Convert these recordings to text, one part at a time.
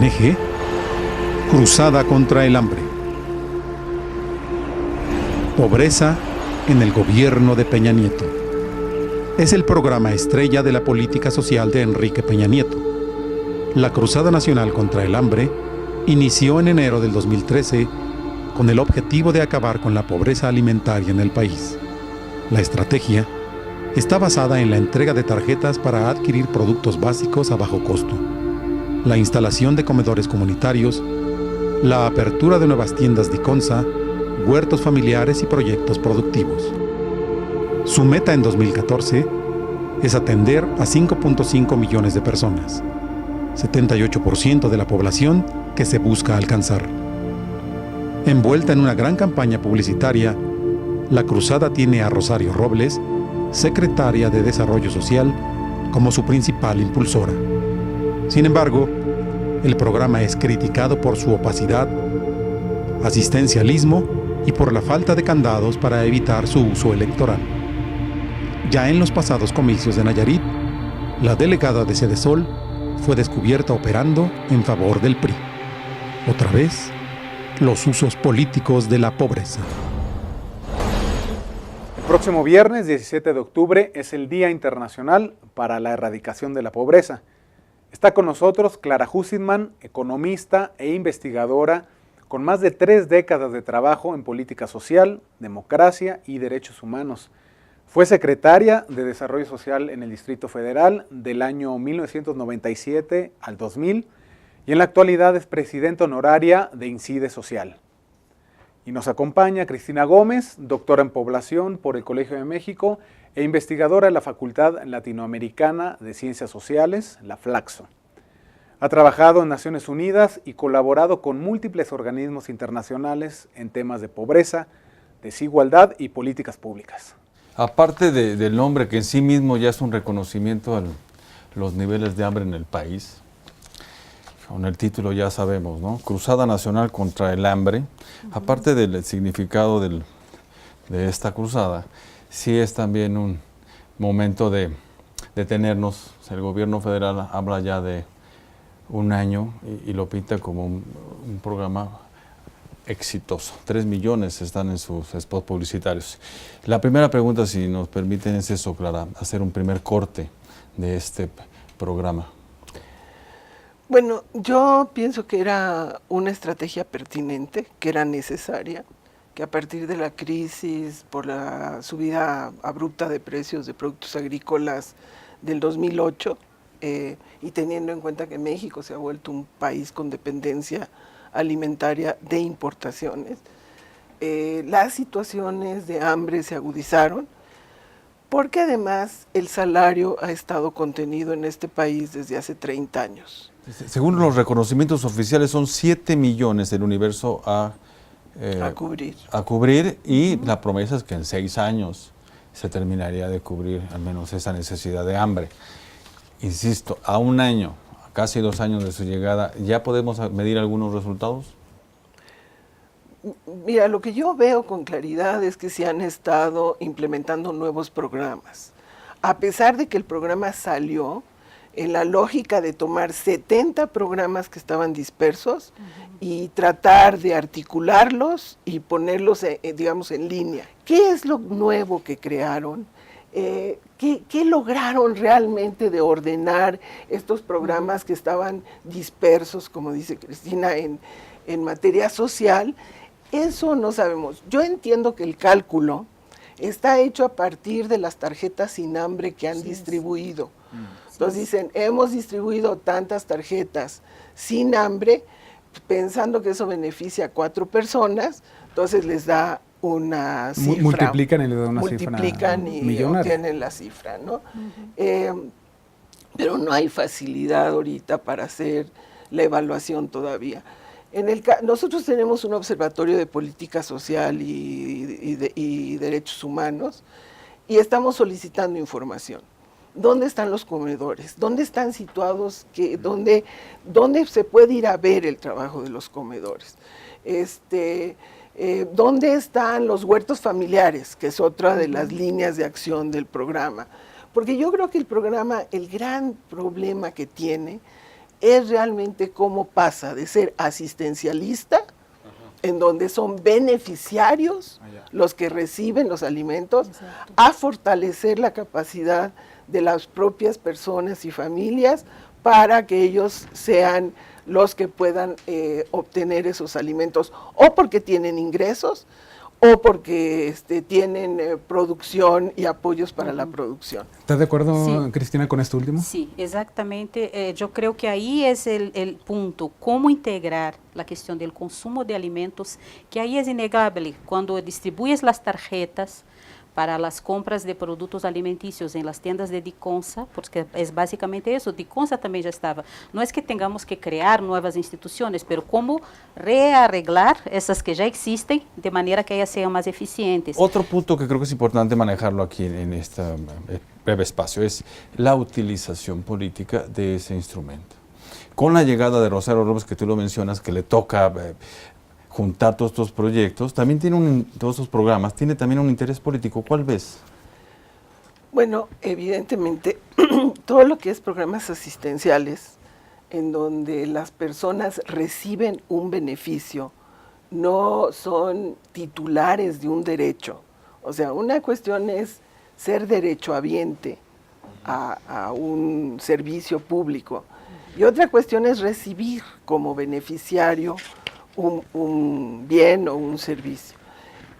Eje, Cruzada contra el hambre. Pobreza en el gobierno de Peña Nieto. Es el programa estrella de la política social de Enrique Peña Nieto. La Cruzada Nacional contra el Hambre inició en enero del 2013 con el objetivo de acabar con la pobreza alimentaria en el país. La estrategia está basada en la entrega de tarjetas para adquirir productos básicos a bajo costo, la instalación de comedores comunitarios, la apertura de nuevas tiendas Diconsa, huertos familiares y proyectos productivos. Su meta en 2014 es atender a 5.5 millones de personas, 78% de la población que se busca alcanzar. Envuelta en una gran campaña publicitaria, la Cruzada tiene a Rosario Robles, secretaria de Desarrollo Social, como su principal impulsora. Sin embargo, el programa es criticado por su opacidad, asistencialismo y por la falta de candados para evitar su uso electoral. Ya en los pasados comicios de Nayarit, la delegada de Sedesol fue descubierta operando en favor del PRI. Otra vez, los usos políticos de la pobreza. El próximo viernes 17 de octubre es el Día Internacional para la Erradicación de la Pobreza. Está con nosotros Clara Hussidman, economista e investigadora con más de 3 décadas de trabajo en política social, democracia y derechos humanos. Fue secretaria de Desarrollo Social en el Distrito Federal del año 1997 al 2000 y en la actualidad es presidenta honoraria de Incide Social. Y nos acompaña Cristina Gómez, doctora en población por el Colegio de México e investigadora en la Facultad Latinoamericana de Ciencias Sociales, la FLACSO. Ha trabajado en Naciones Unidas y colaborado con múltiples organismos internacionales en temas de pobreza, desigualdad y políticas públicas. Aparte del nombre, que en sí mismo ya es un reconocimiento a los niveles de hambre en el país, con el título ya sabemos, ¿no? Cruzada Nacional contra el Hambre. Aparte del significado de esta cruzada, sí es también un momento de detenernos. El gobierno federal habla ya de un año y lo pinta como un programa exitoso. 3 millones están en sus spots publicitarios. La primera pregunta, si nos permiten, es eso, Clara, hacer un primer corte de este programa. Bueno, yo pienso que era una estrategia pertinente, que era necesaria, que a partir de la crisis por la subida abrupta de precios de productos agrícolas del 2008, y teniendo en cuenta que México se ha vuelto un país con dependencia alimentaria de importaciones, las situaciones de hambre se agudizaron, porque además el salario ha estado contenido en este país desde hace 30 años. Según los reconocimientos oficiales, son 7 millones del universo a cubrir y la promesa es que en 6 años se terminaría de cubrir al menos esa necesidad de hambre. Insisto, a un año, a casi 2 años de su llegada, ¿ya podemos medir algunos resultados? Mira, lo que yo veo con claridad es que se han estado implementando nuevos programas. A pesar de que el programa salió en la lógica de tomar 70 programas que estaban dispersos y tratar de articularlos y ponerlos, digamos, en línea. ¿Qué es lo nuevo que crearon? ¿Qué lograron realmente de ordenar estos programas que estaban dispersos, como dice Cristina, en materia social? Eso no sabemos. Yo entiendo que el cálculo está hecho a partir de las tarjetas sin hambre que han distribuido. Entonces dicen, hemos distribuido tantas tarjetas sin hambre, pensando que eso beneficia a 4 personas, entonces les da una cifra. Multiplican y le dan una cifra y obtienen la cifra, ¿no? Pero no hay facilidad ahorita para hacer la evaluación todavía. Nosotros tenemos un observatorio de política social y derechos humanos y estamos solicitando información. ¿Dónde están los comedores? ¿Dónde están situados? ¿Dónde se puede ir a ver el trabajo de los comedores? ¿Dónde están los huertos familiares? Que es otra de las líneas de acción del programa. Porque yo creo que el programa, el gran problema que tiene es realmente cómo pasa de ser asistencialista, en donde son beneficiarios los que reciben los alimentos, a fortalecer la capacidad de las propias personas y familias para que ellos sean los que puedan obtener esos alimentos, o porque tienen ingresos, o porque tienen producción y apoyos para la producción. ¿Estás de acuerdo, Sí. Cristina, con esto último? Sí, exactamente. Yo creo que ahí es el punto, cómo integrar la cuestión del consumo de alimentos, que ahí es innegable. Cuando distribuyes las tarjetas para las compras de productos alimenticios en las tiendas de Diconsa, porque es básicamente eso, Diconsa también ya estaba. No es que tengamos que crear nuevas instituciones, pero cómo rearreglar esas que ya existen de manera que ellas sean más eficientes. Otro punto que creo que es importante manejarlo aquí en este breve espacio es la utilización política de ese instrumento. Con la llegada de Rosario Robles, que tú lo mencionas, que le toca juntar todos estos proyectos, también tiene todos estos programas, tiene también un interés político. ¿Cuál ves? Bueno, evidentemente, todo lo que es programas asistenciales, en donde las personas reciben un beneficio, no son titulares de un derecho. O sea, una cuestión es ser derechohabiente a un servicio público, y otra cuestión es recibir como beneficiario un bien o un servicio.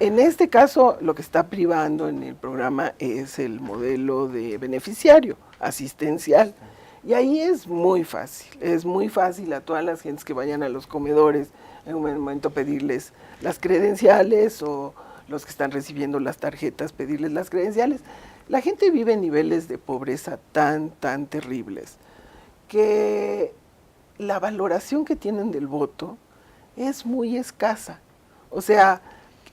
En este caso, lo que está privando en el programa es el modelo de beneficiario asistencial. Y ahí es muy fácil a todas las gentes que vayan a los comedores en un momento pedirles las credenciales, o los que están recibiendo las tarjetas pedirles las credenciales. La gente vive en niveles de pobreza tan terribles que la valoración que tienen del voto es muy escasa. O sea,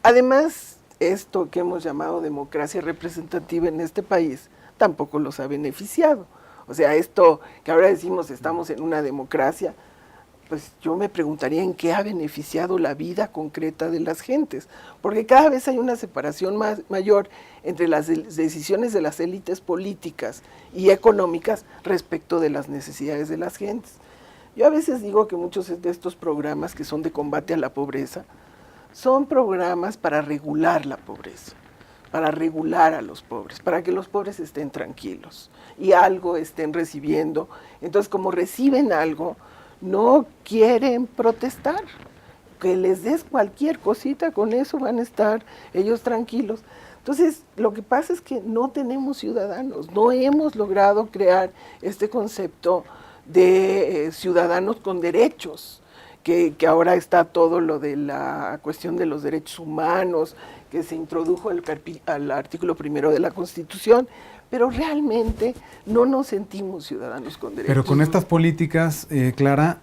además, esto que hemos llamado democracia representativa en este país tampoco los ha beneficiado. O sea, esto que ahora decimos estamos en una democracia, pues yo me preguntaría en qué ha beneficiado la vida concreta de las gentes, porque cada vez hay una separación mayor entre las decisiones de las élites políticas y económicas respecto de las necesidades de las gentes. Yo a veces digo que muchos de estos programas que son de combate a la pobreza son programas para regular la pobreza, para regular a los pobres, para que los pobres estén tranquilos y algo estén recibiendo. Entonces, como reciben algo, no quieren protestar, que les des cualquier cosita, con eso van a estar ellos tranquilos. Entonces, lo que pasa es que no tenemos ciudadanos, no hemos logrado crear este concepto de ciudadanos con derechos, que ahora está todo lo de la cuestión de los derechos humanos, que se introdujo al artículo 1 de la Constitución, pero realmente no nos sentimos ciudadanos con derechos. Pero con estas políticas, Clara,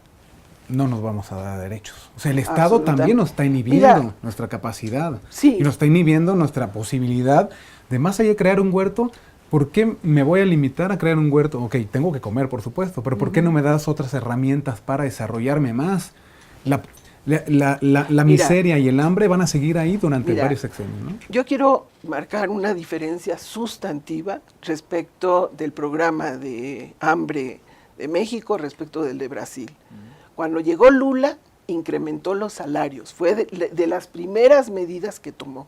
no nos vamos a dar derechos. O sea, el Estado también nos está inhibiendo nuestra capacidad. Sí. Y nos está inhibiendo nuestra posibilidad de, más allá de crear un huerto. ¿Por qué me voy a limitar a crear un huerto? Ok, tengo que comer, por supuesto, pero ¿por qué no me das otras herramientas para desarrollarme más? La miseria y el hambre van a seguir ahí durante varios sexenios, ¿no? Yo quiero marcar una diferencia sustantiva respecto del programa de hambre de México respecto del de Brasil. Cuando llegó Lula, incrementó los salarios, fue de las primeras medidas que tomó.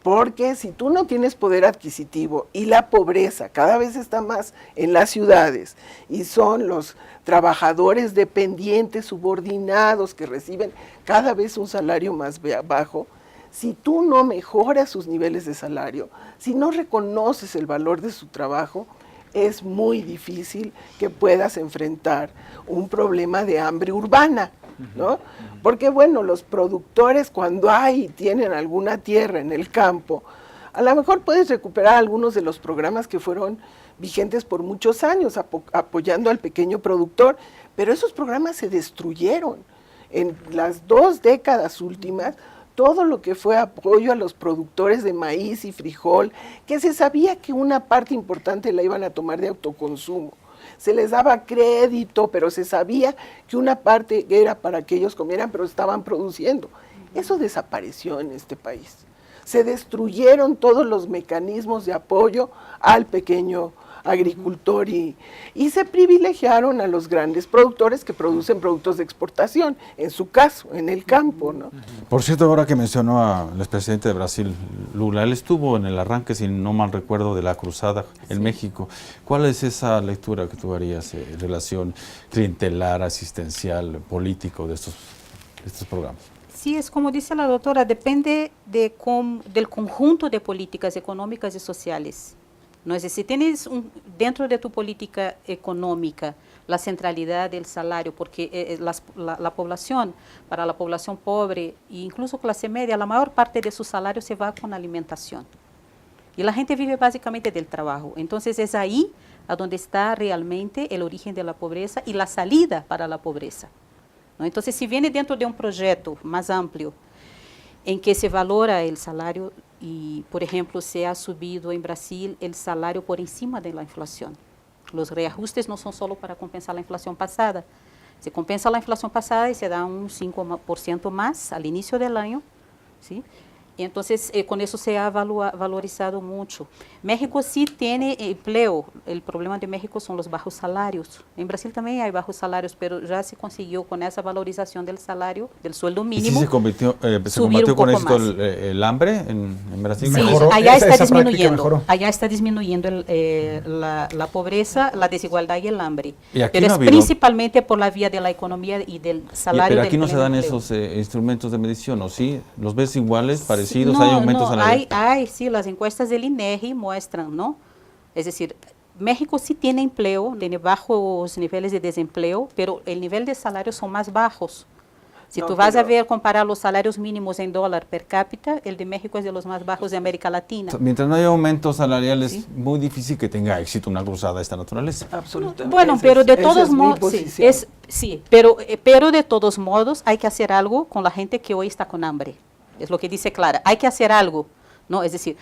Porque si tú no tienes poder adquisitivo y la pobreza cada vez está más en las ciudades y son los trabajadores dependientes, subordinados, que reciben cada vez un salario más bajo, si tú no mejoras sus niveles de salario, si no reconoces el valor de su trabajo, es muy difícil que puedas enfrentar un problema de hambre urbana, ¿no? Porque bueno, los productores cuando tienen alguna tierra en el campo, a lo mejor puedes recuperar algunos de los programas que fueron vigentes por muchos años, apoyando al pequeño productor, pero esos programas se destruyeron. En las 2 décadas últimas, todo lo que fue apoyo a los productores de maíz y frijol, que se sabía que una parte importante la iban a tomar de autoconsumo. Se les daba crédito, pero se sabía que una parte era para que ellos comieran, pero estaban produciendo. Eso desapareció en este país. Se destruyeron todos los mecanismos de apoyo al pequeño agricultor y se privilegiaron a los grandes productores que producen productos de exportación, en su caso, en el campo, ¿no? Por cierto, ahora que mencionó al expresidente de Brasil, Lula, él estuvo en el arranque, si no mal recuerdo, de la cruzada en México. ¿Cuál es esa lectura que tú harías en relación clientelar, asistencial, político de estos programas? Sí, es como dice la doctora, depende del conjunto de políticas económicas y sociales. ¿No? Es decir, si tienes dentro de tu política económica la centralidad del salario, porque la población, para la población pobre e incluso clase media, la mayor parte de su salario se va con alimentación. Y la gente vive básicamente del trabajo. Entonces es ahí a donde está realmente el origen de la pobreza y la salida para la pobreza. ¿No? Entonces, si viene dentro de un proyecto más amplio en que se valora el salario y, por ejemplo, se ha subido en Brasil el salario por encima de la inflación. Los reajustes no son solo para compensar la inflación pasada. Se compensa la inflación pasada y se da un 5% más al inicio del año, ¿sí? Y entonces, con eso se ha valorizado mucho. México sí tiene empleo. El problema de México son los bajos salarios. En Brasil también hay bajos salarios, pero ya se consiguió con esa valorización del salario, del sueldo mínimo. ¿Y sí se combatió con esto el hambre en Brasil? Sí, Mejoró. allá está Esa práctica disminuyendo. mejoró. Allá está disminuyendo la pobreza, la desigualdad y el hambre. Y aquí Pero no ha es habido- principalmente por la vía de la economía y del salario. Pero aquí del no se pleno dan empleo. esos instrumentos de medición, ¿o sí? ¿Los ves iguales, parecidos? No, ¿Hay aumentos salariales? hay, sí, las encuestas del INEGI muestran, ¿no? Es decir, México sí tiene empleo, tiene bajos niveles de desempleo, pero el nivel de salarios son más bajos. Si No, tú vas a pero- comparar los salarios mínimos en dólar per cápita, el de México es de los más bajos de América Latina. Mientras no haya aumentos salariales, Sí. muy difícil que tenga éxito una cruzada de esta naturaleza. Absolutamente. Bueno, Esa pero es- de esa todos es mi modos, posición. sí, pero de todos modos hay que hacer algo con la gente que hoy está con hambre. Es lo que dice Clara, hay que hacer algo, ¿no? Es decir,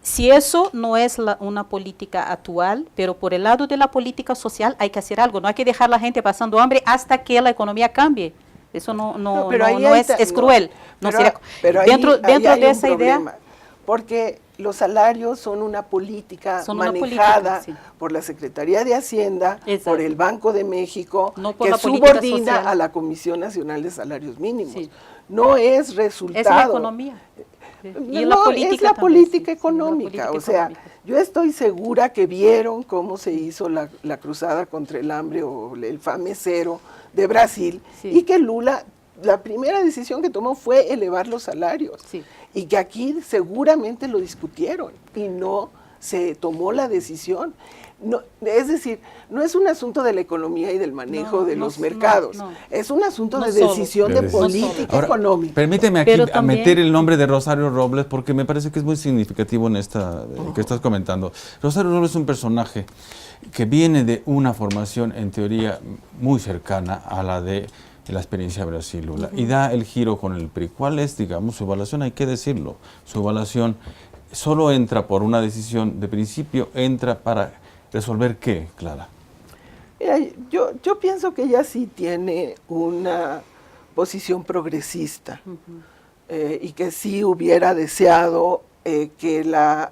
si eso no es una política actual, pero por el lado de la política social hay que hacer algo, no hay que dejar a la gente pasando hambre hasta que la economía cambie. Eso no pero ahí hay es cruel. No pero, sería- pero ahí- dentro ahí hay de un esa idea, problema, porque los salarios son una política Son una manejada política, sí. por la Secretaría de Hacienda, Exacto. por el Banco de México, No por que la política subordina social. a la Comisión Nacional de Salarios Mínimos. Sí. No es resultado. es la economía. Y No, es la también, política sí, sí, económica. la O sea, política económica. yo estoy segura que vieron cómo se hizo la cruzada contra el hambre o el FAME Cero de Brasil, Sí. y que Lula, la primera decisión que tomó fue elevar los salarios. Sí. Y que aquí seguramente lo discutieron y no se tomó la decisión. No, es decir, no es un asunto de la economía y del manejo No, de no, los no, mercados, no. es un asunto No de solo. decisión De de decisión. política Ahora, económica. permíteme aquí Pero también- meter el nombre de Rosario Robles porque me parece que es muy significativo en esta que estás comentando. Rosario Robles es un personaje que viene de una formación en teoría muy cercana a la de la experiencia de Brasil, Lula, y da el giro con el PRI. ¿Cuál es, digamos, su evaluación? Hay que decirlo. Su evaluación solo entra por una decisión de principio, entra para resolver qué, Clara. Mira, yo pienso que ella sí tiene una posición progresista y que sí hubiera deseado que la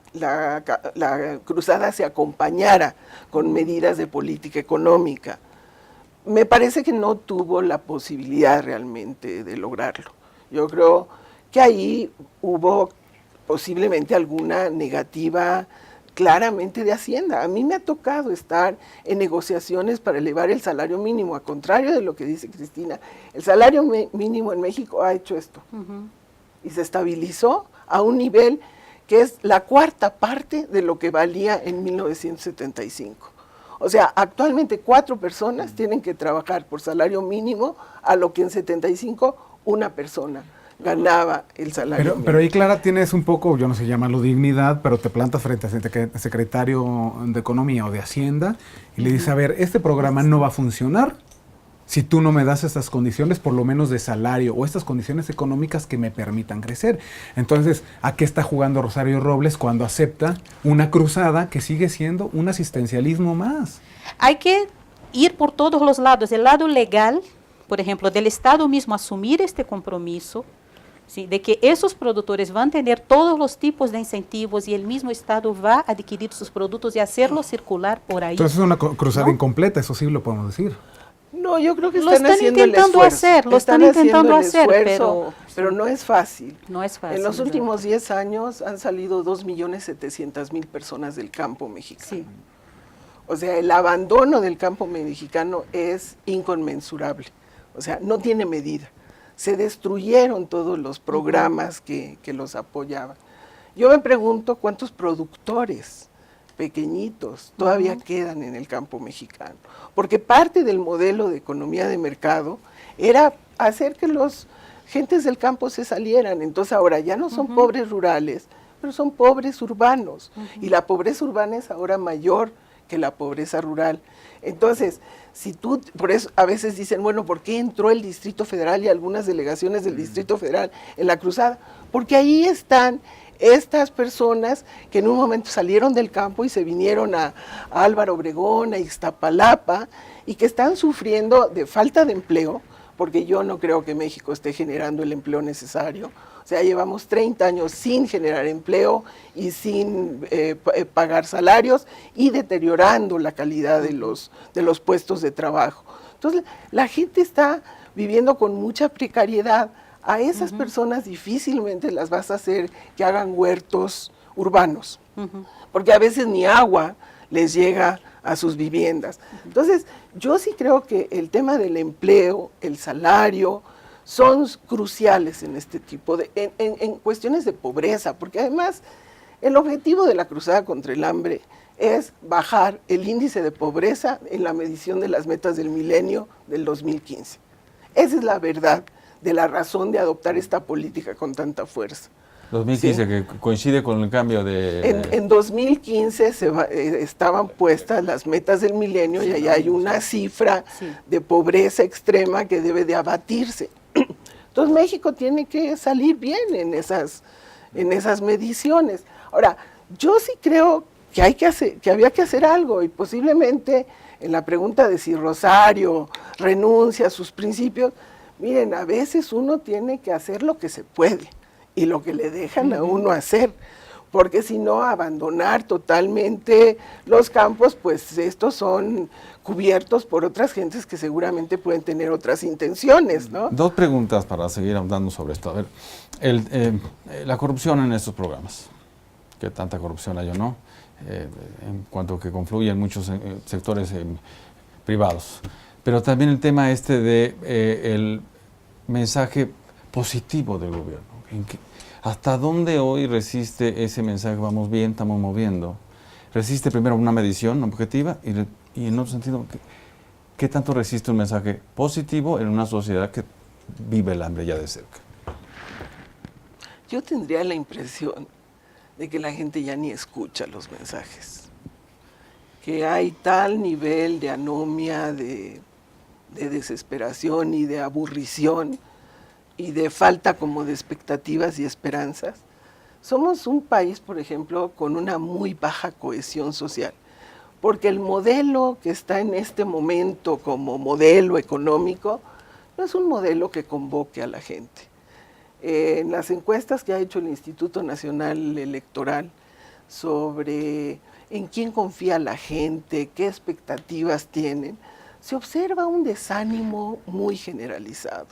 cruzada se acompañara con medidas de política económica. Me parece que no tuvo la posibilidad realmente de lograrlo. Yo creo que ahí hubo posiblemente alguna negativa claramente de Hacienda. A mí me ha tocado estar en negociaciones para elevar el salario mínimo, a contrario de lo que dice Cristina. El salario mínimo en México ha hecho esto y se estabilizó a un nivel que es la cuarta parte de lo que valía en 1975. O sea, actualmente 4 personas tienen que trabajar por salario mínimo a lo que en 75 una persona ganaba el salario mínimo. Pero ahí, Clara, tienes un poco, yo no sé llamarlo dignidad, pero te plantas frente al secretario de Economía o de Hacienda y le dices, a ver, este programa no va a funcionar si tú no me das estas condiciones, por lo menos de salario, o estas condiciones económicas que me permitan crecer. Entonces, ¿a qué está jugando Rosario Robles cuando acepta una cruzada que sigue siendo un asistencialismo más? Hay que ir por todos los lados. El lado legal, por ejemplo, del Estado mismo asumir este compromiso, ¿sí? De que esos productores van a tener todos los tipos de incentivos y el mismo Estado va a adquirir sus productos y hacerlos circular por ahí. Entonces es una cruzada ¿no? incompleta, eso sí lo podemos decir. No, yo creo que Lo están haciendo el intentando esfuerzo. hacer, lo están haciendo intentando el hacer, esfuerzo, pero no es fácil. No es fácil. En los exacto. últimos 10 años han salido 2.700.000 personas del campo mexicano. Sí. O sea, el abandono del campo mexicano es inconmensurable. O sea, no tiene medida. Se destruyeron todos los programas que los apoyaban. Yo me pregunto cuántos productores pequeñitos todavía quedan en el campo mexicano. Porque parte del modelo de economía de mercado era hacer que los gentes del campo se salieran. Entonces ahora ya no son pobres rurales, pero son pobres urbanos. Y la pobreza urbana es ahora mayor que la pobreza rural. Entonces, si tú, por eso a veces dicen, bueno, ¿por qué entró el Distrito Federal y algunas delegaciones del Distrito Federal en la cruzada? Porque ahí están estas personas que en un momento salieron del campo y se vinieron a Álvaro Obregón, a Iztapalapa, y que están sufriendo de falta de empleo, porque yo no creo que México esté generando el empleo necesario. O sea, llevamos 30 años sin generar empleo y sin pagar salarios y deteriorando la calidad de los puestos de trabajo. Entonces, la gente está viviendo con mucha precariedad. A esas personas difícilmente las vas a hacer que hagan huertos urbanos, porque a veces ni agua les llega a sus viviendas. Entonces, yo sí creo que el tema del empleo, el salario, son cruciales en este tipo de, en cuestiones de pobreza, porque además el objetivo de la cruzada contra el hambre es bajar el índice de pobreza en la medición de las metas del milenio del 2015. Esa es la verdad de la razón de adoptar esta política con tanta fuerza. 2015, ¿sí? que coincide con el cambio de... En 2015 estaban puestas las metas del milenio y allá hay una cifra de pobreza extrema que debe de abatirse. Entonces México tiene que salir bien en esas mediciones. Ahora, yo sí creo que había que hacer algo y posiblemente en la pregunta de si Rosario renuncia a sus principios, miren, a veces uno tiene que hacer lo que se puede y lo que le dejan a uno hacer, porque si no, abandonar totalmente los campos, pues estos son cubiertos por otras gentes que seguramente pueden tener otras intenciones, ¿no? Dos preguntas para seguir hablando sobre esto. A ver, la corrupción en estos programas, ¿qué tanta corrupción hay o no? En cuanto que confluyen muchos sectores privados. Pero también el tema de el mensaje positivo del gobierno. ¿Hasta dónde hoy resiste ese mensaje? Vamos bien, estamos moviendo. ¿Resiste primero una medición objetiva? Y en otro sentido, ¿qué tanto resiste un mensaje positivo en una sociedad que vive el hambre ya de cerca? Yo tendría la impresión de que la gente ya ni escucha los mensajes. Que hay tal nivel de anomia, de desesperación y de aburrición y de falta como de expectativas y esperanzas. Somos un país, por ejemplo, con una muy baja cohesión social, porque el modelo que está en este momento como modelo económico no es un modelo que convoque a la gente. En las encuestas que ha hecho el Instituto Nacional Electoral sobre en quién confía la gente, qué expectativas tienen, se observa un desánimo muy generalizado.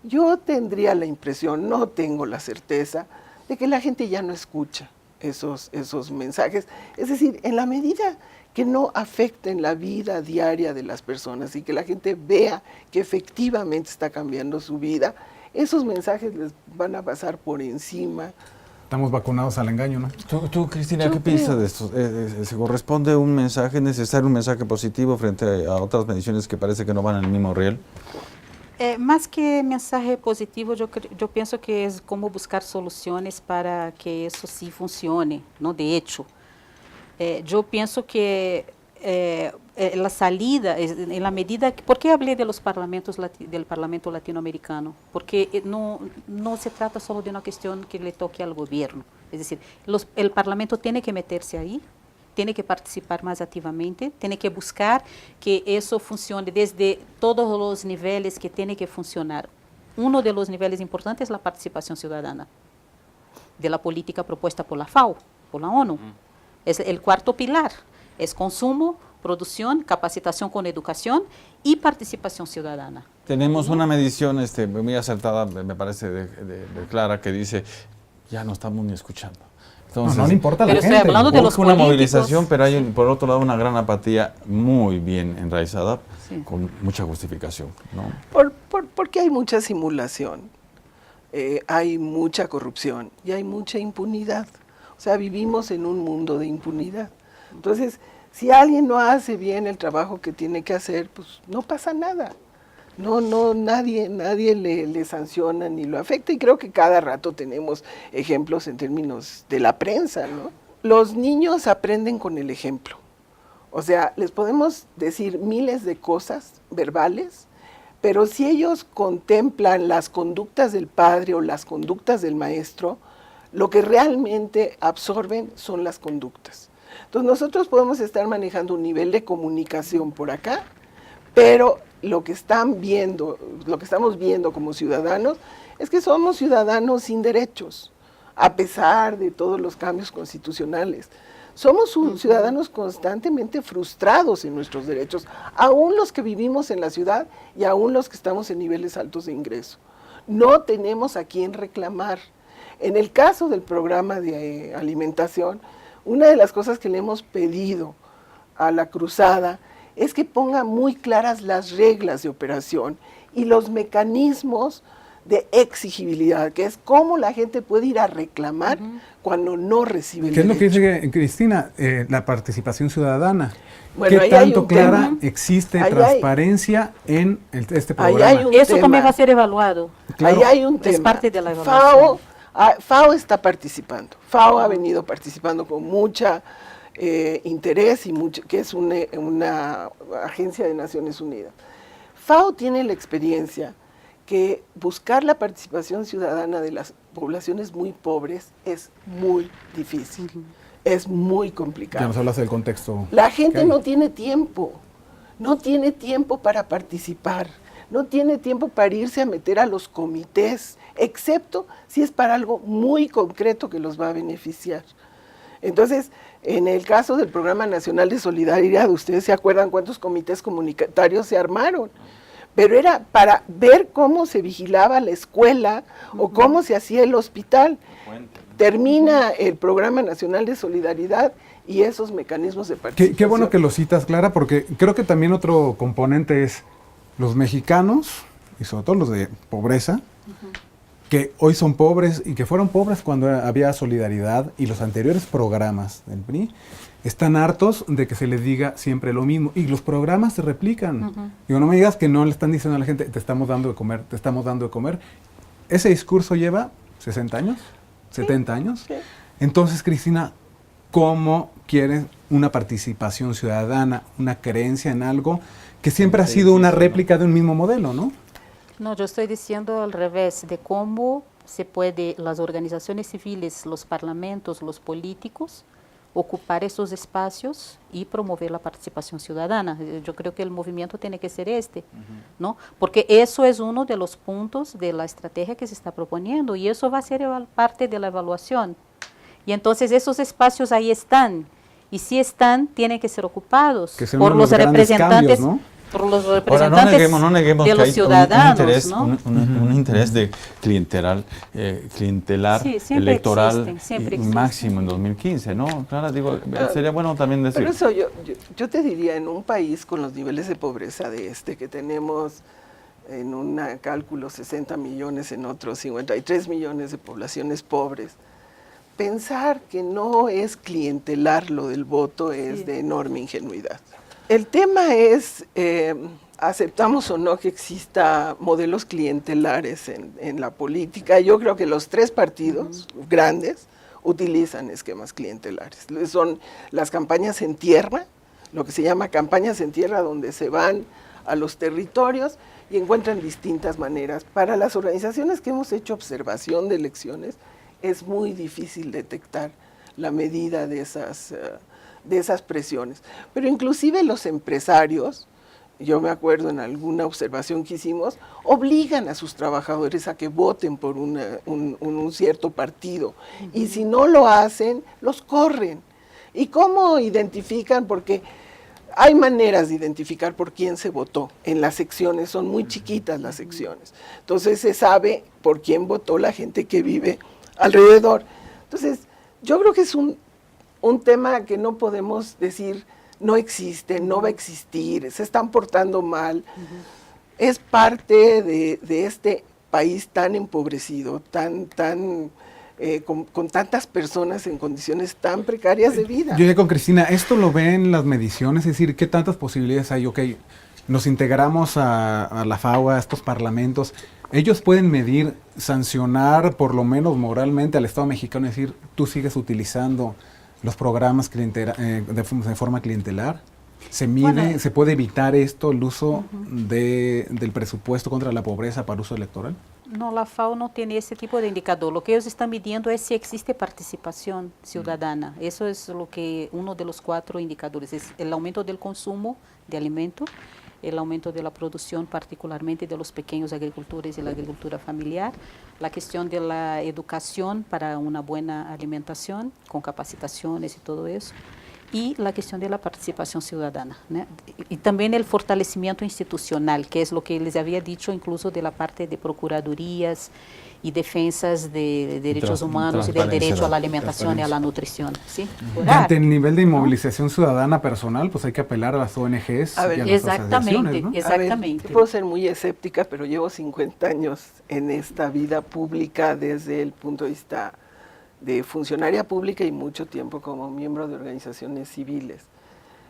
Yo tendría la impresión, no tengo la certeza, de que la gente ya no escucha esos mensajes. Es decir, en la medida que no afecten la vida diaria de las personas y que la gente vea que efectivamente está cambiando su vida, esos mensajes les van a pasar por encima. Estamos vacunados al engaño, ¿no? Tú Cristina, ¿qué piensas de esto? ¿Se corresponde un mensaje necesario, un mensaje positivo frente a otras mediciones que parece que no van en el mismo riel? Más que mensaje positivo, yo pienso que es como buscar soluciones para que eso sí funcione, ¿no? De hecho, yo pienso que la salida, en la medida que, ¿por qué hablé de los del Parlamento latinoamericano? Porque no se trata solo de una cuestión que le toque al gobierno, es decir, el Parlamento tiene que meterse ahí, tiene que participar más activamente, tiene que buscar que eso funcione desde todos los niveles que tiene que funcionar. uno de los niveles importantes es la participación ciudadana de la política propuesta por la FAO, por la ONU. Es el cuarto pilar, es consumo, producción, capacitación con educación y participación ciudadana. Tenemos una medición muy acertada, me parece, de Clara, que dice, ya no estamos ni escuchando. Entonces, no le importa a la pero gente. estoy hablando de los una políticos. movilización, pero hay, por otro lado, una gran apatía muy bien enraizada, Sí. con mucha justificación, ¿no? Porque hay mucha simulación, hay mucha corrupción y hay mucha impunidad. O sea, vivimos en un mundo de impunidad. Entonces, si alguien no hace bien el trabajo que tiene que hacer, pues no pasa nada. Nadie le sanciona ni lo afecta, y creo que cada rato tenemos ejemplos en términos de la prensa, ¿no? Los niños aprenden con el ejemplo. O sea, les podemos decir miles de cosas verbales, pero si ellos contemplan las conductas del padre o las conductas del maestro, lo que realmente absorben son las conductas. Entonces nosotros podemos estar manejando un nivel de comunicación por acá, pero lo que estamos viendo como ciudadanos es que somos ciudadanos sin derechos, a pesar de todos los cambios constitucionales. Somos ciudadanos constantemente frustrados en nuestros derechos, aún los que vivimos en la ciudad y aún los que estamos en niveles altos de ingreso. No tenemos a quién reclamar. En el caso del programa de alimentación, una de las cosas que le hemos pedido a la Cruzada es que ponga muy claras las reglas de operación y los mecanismos de exigibilidad, que es cómo la gente puede ir a reclamar cuando no recibe el ¿Qué es lo que derecho. dice Cristina? La participación ciudadana. Bueno, ¿Qué ahí hay tanto un clara tema. existe Ahí hay- transparencia en este Ahí programa? hay un Eso tema. también va a ser evaluado. Claro. Ahí hay un tema. Es parte de la evaluación. FAO está participando. FAO ha venido participando con mucha interés, que es una agencia de Naciones Unidas. FAO tiene la experiencia que buscar la participación ciudadana de las poblaciones muy pobres es muy difícil, es muy complicado. Ya nos hablas del contexto. La gente que hay. no tiene tiempo para participar, no tiene tiempo para irse a meter a los comités, excepto si es para algo muy concreto que los va a beneficiar. Entonces, en el caso del Programa Nacional de Solidaridad, ustedes se acuerdan cuántos comités comunitarios se armaron, pero era para ver cómo se vigilaba la escuela o cómo se hacía el hospital. Termina el Programa Nacional de Solidaridad y esos mecanismos de participación. Qué bueno que lo citas, Clara, porque creo que también otro componente es los mexicanos, y sobre todo los de pobreza, que hoy son pobres y que fueron pobres cuando había solidaridad, y los anteriores programas del PRI están hartos de que se les diga siempre lo mismo, y los programas se replican. Digo, no me digas que no le están diciendo a la gente, te estamos dando de comer, te estamos dando de comer. Ese discurso lleva 60 años, 70 años. Sí. Entonces, Cristina, ¿cómo quieres una participación ciudadana, una creencia en algo que siempre ha sido una réplica de un mismo modelo, ¿no? No, yo estoy diciendo al revés, de cómo se puede las organizaciones civiles, los parlamentos, los políticos, ocupar esos espacios y promover la participación ciudadana. Yo creo que el movimiento tiene que ser ¿no? Porque eso es uno de los puntos de la estrategia que se está proponiendo y eso va a ser parte de la evaluación. Y entonces esos espacios ahí están, y si están, tienen que ser ocupados Que sean por uno de los los grandes representantes. cambios, ¿no? Por los Ahora, representantes no neguemos de que los hay ciudadanos, ¿no? un interés de clientelar Sí, siempre electoral existen, siempre y existen. máximo en 2015, ¿no? Clara, digo, sería bueno también decir. Pero eso yo te diría, en un país con los niveles de pobreza que tenemos en un cálculo 60 millones, en otros 53 millones de poblaciones pobres, pensar que no es clientelar lo del voto es de enorme ingenuidad. El tema es, aceptamos o no que exista modelos clientelares en la política. Yo creo que los tres partidos grandes utilizan esquemas clientelares. Son las campañas en tierra, lo que se llama campañas en tierra, donde se van a los territorios y encuentran distintas maneras. Para las organizaciones que hemos hecho observación de elecciones, es muy difícil detectar la medida de esas presiones. Pero inclusive los empresarios yo me acuerdo en alguna observación que hicimos, obligan a sus trabajadores a que voten por un cierto partido. Y si no lo hacen, los corren. ¿Y cómo identifican? Porque hay maneras de identificar por quién se votó. En las secciones, son muy chiquitas las secciones. Entonces se sabe por quién votó la gente que vive alrededor. Entonces, yo creo que es un tema que no podemos decir no existe, no va a existir, se están portando mal. Es parte de este país tan empobrecido, con tantas personas en condiciones tan precarias de vida. Yo ya con Cristina, ¿esto lo ven las mediciones? Es decir, ¿qué tantas posibilidades hay? Ok, nos integramos a la FAO, a estos parlamentos. Ellos pueden medir, sancionar por lo menos moralmente al Estado mexicano, es decir, tú sigues utilizando los programas de forma clientelar. ¿Se mide, Bueno, se puede evitar esto, el uso del presupuesto contra la pobreza para uso electoral? No, la FAO no tiene ese tipo de indicador. Lo que ellos están midiendo es si existe participación ciudadana. Eso es uno de los 4 indicadores. Es el aumento del consumo de alimentos, el aumento de la producción, particularmente de los pequeños agricultores y la agricultura familiar, la cuestión de la educación para una buena alimentación, con capacitaciones y todo eso, y la cuestión de la participación ciudadana, ¿no? Y también el fortalecimiento institucional, que es lo que les había dicho incluso de la parte de procuradurías y defensas de derechos humanos y del derecho a la alimentación y a la nutrición. ¿Sí? Y ante el nivel de inmovilización ciudadana personal, pues hay que apelar a las ONGs A ver, y a las exactamente, asociaciones, ¿no? exactamente. A ver, yo puedo ser muy escéptica, pero llevo 50 años en esta vida pública desde el punto de vista de funcionaria pública y mucho tiempo como miembro de organizaciones civiles.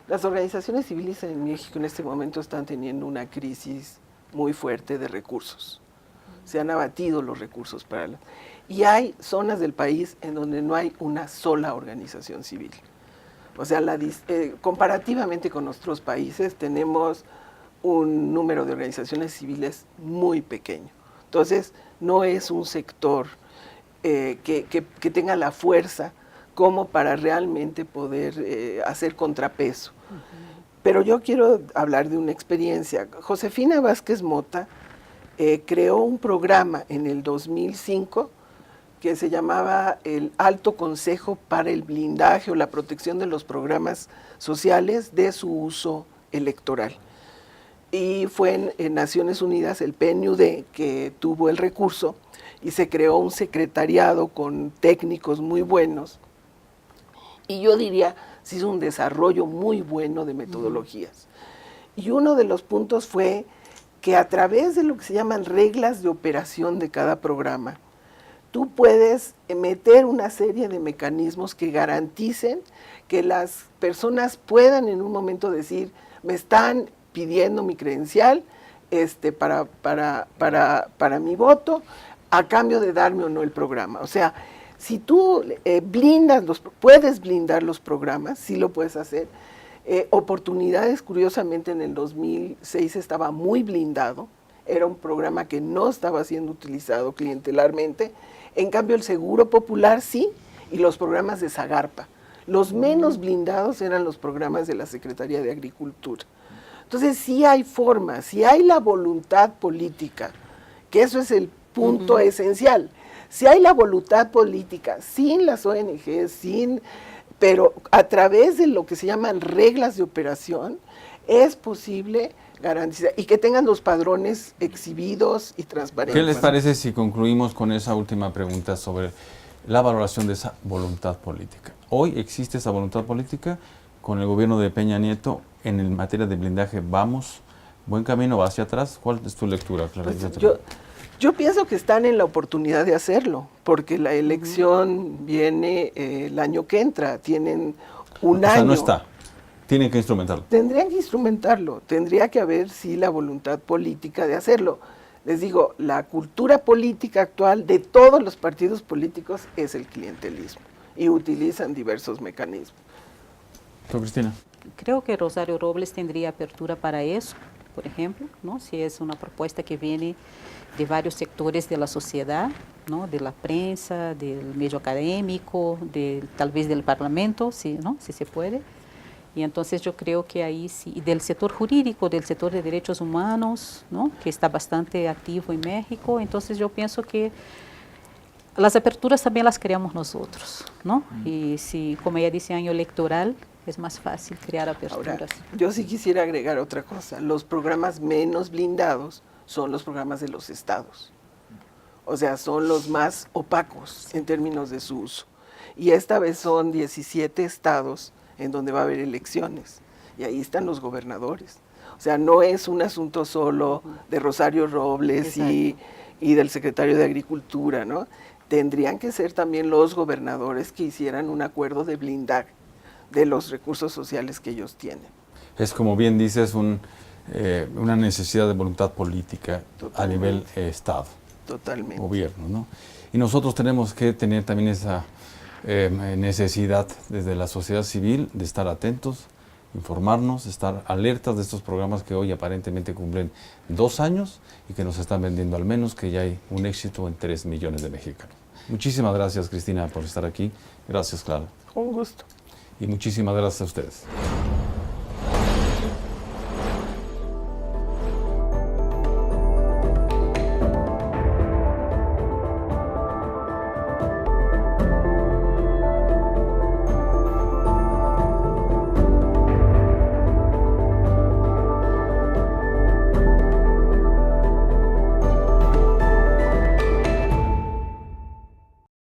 Las organizaciones civiles en México en este momento están teniendo una crisis muy fuerte de recursos. Se han abatido los recursos y hay zonas del país en donde no hay una sola organización civil. O sea, comparativamente con nuestros países tenemos un número de organizaciones civiles muy pequeño. Entonces, no es un sector que tenga la fuerza como para realmente poder hacer contrapeso. Pero yo quiero hablar de una experiencia. Josefina Vázquez Mota creó un programa en el 2005 que se llamaba el Alto Consejo para el Blindaje o la Protección de los Programas Sociales de su Uso Electoral. Y fue en Naciones Unidas, el PNUD, que tuvo el recurso y se creó un secretariado con técnicos muy buenos. Y yo diría, se hizo un desarrollo muy bueno de metodologías. Y uno de los puntos fue que a través de lo que se llaman reglas de operación de cada programa, tú puedes meter una serie de mecanismos que garanticen que las personas puedan en un momento decir, me están pidiendo mi credencial para mi voto, a cambio de darme o no el programa. O sea, si tú puedes blindar los programas, sí lo puedes hacer. Oportunidades, curiosamente, en el 2006 estaba muy blindado, era un programa que no estaba siendo utilizado clientelarmente. En cambio, el Seguro Popular sí, y los programas de Zagarpa. Los menos blindados eran los programas de la Secretaría de Agricultura. Entonces, sí hay formas, sí hay la voluntad política, que eso es el punto esencial. Si hay la voluntad política, sin las ONGs, pero a través de lo que se llaman reglas de operación, es posible garantizar y que tengan los padrones exhibidos y transparentes. ¿Qué les parece si concluimos con esa última pregunta sobre la valoración de esa voluntad política? Hoy existe esa voluntad política con el gobierno de Peña Nieto en materia de blindaje. ¿Vamos buen camino, va hacia atrás? ¿Cuál es tu lectura, Clara? Pues yo pienso que están en la oportunidad de hacerlo, porque la elección viene el año que entra, tienen un año. O sea, no está, tienen que instrumentarlo. Tendrían que instrumentarlo, tendría que haber, sí, la voluntad política de hacerlo. Les digo, la cultura política actual de todos los partidos políticos es el clientelismo y utilizan diversos mecanismos. ¿Tú, Cristina? Creo que Rosario Robles tendría apertura para eso, por ejemplo, ¿no? Si es una propuesta que viene de varios sectores de la sociedad, ¿no? De la prensa, del medio académico, tal vez del Parlamento, ¿no? Si se puede. Y entonces yo creo que ahí sí, y del sector jurídico, del sector de derechos humanos, ¿no? Que está bastante activo en México, entonces yo pienso que las aperturas también las creamos nosotros, ¿no? Y si, como ella dice, año electoral, es más fácil crear aperturas. Ahora, yo sí quisiera agregar otra cosa. Los programas menos blindados son los programas de los estados. O sea, son los más opacos en términos de su uso. Y esta vez son 17 estados en donde va a haber elecciones. Y ahí están los gobernadores. O sea, no es un asunto solo de Rosario Robles y del secretario de Agricultura, ¿no? Tendrían que ser también los gobernadores que hicieran un acuerdo de blindaje de los recursos sociales que ellos tienen. Es, como bien dices, una necesidad de voluntad política a nivel Estado. Totalmente. Gobierno, ¿no? Y nosotros tenemos que tener también esa necesidad desde la sociedad civil de estar atentos, informarnos, estar alertas de estos programas que hoy aparentemente cumplen 2 años y que nos están vendiendo al menos que ya hay un éxito en 3 millones de mexicanos. Muchísimas gracias, Cristina, por estar aquí. Gracias, Clara. Un gusto. Y muchísimas gracias a ustedes.